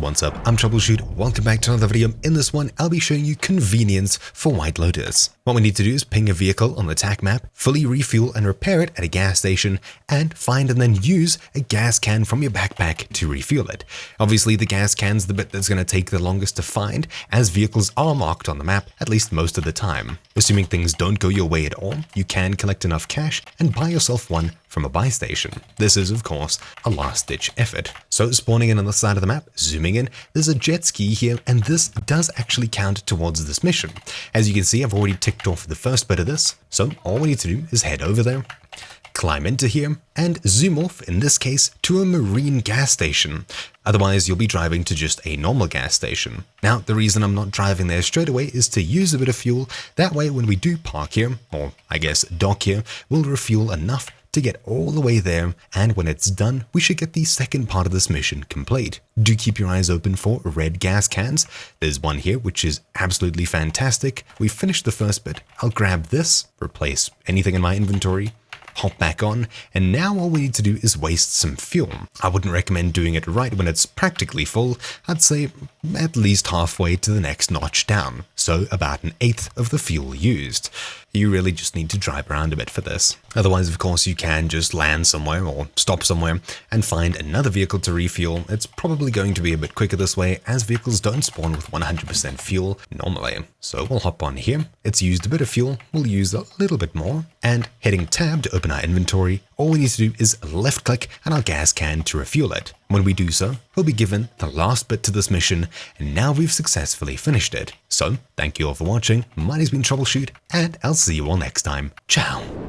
What's up? I'm Troubleshoot. Welcome back to another video. In this one, I'll be showing you convenience for White Lotus. What we need to do is ping a vehicle on the Tac-Map, fully refuel and repair it at a gas station, and find and then use a gas can from your backpack to refuel it. Obviously, the gas can's the bit that's going to take the longest to find, as vehicles are marked on the map at least most of the time. Assuming things don't go your way at all, you can collect enough cash and buy yourself one from a buy station. This is, of course, a last-ditch effort. So spawning in on the side of the map, zooming in, there's a jet ski here, and this does actually count towards this mission. As you can see, I've already ticked off the first bit of this, so all we need to do is head over there, climb into here, and zoom off, in this case, to a marine gas station. Otherwise, you'll be driving to just a normal gas station. Now, the reason I'm not driving there straight away is to use a bit of fuel. That way, when we do park here, or I guess dock here, we'll refuel enough to get all the way there, and when it's done, we should get the second part of this mission complete. Do keep your eyes open for red gas cans. There's one here, which is absolutely fantastic. We finished the first bit. I'll grab this, replace anything in my inventory, hop back on, and now all we need to do is waste some fuel. I wouldn't recommend doing it right when it's practically full. I'd say at least halfway to the next notch down, so about an eighth of the fuel used. You really just need to drive around a bit for this. Otherwise, of course, you can just land somewhere or stop somewhere and find another vehicle to refuel. It's probably going to be a bit quicker this way, as vehicles don't spawn with 100% fuel normally. So we'll hop on here. It's used a bit of fuel. We'll use a little bit more. And hitting tab to open our inventory, all we need to do is left click on our gas can to refuel it. When we do so, we'll be given the last bit to this mission, and now we've successfully finished it. So, thank you all for watching. My name's been Troubleshoot, and I'll see you all next time. Ciao!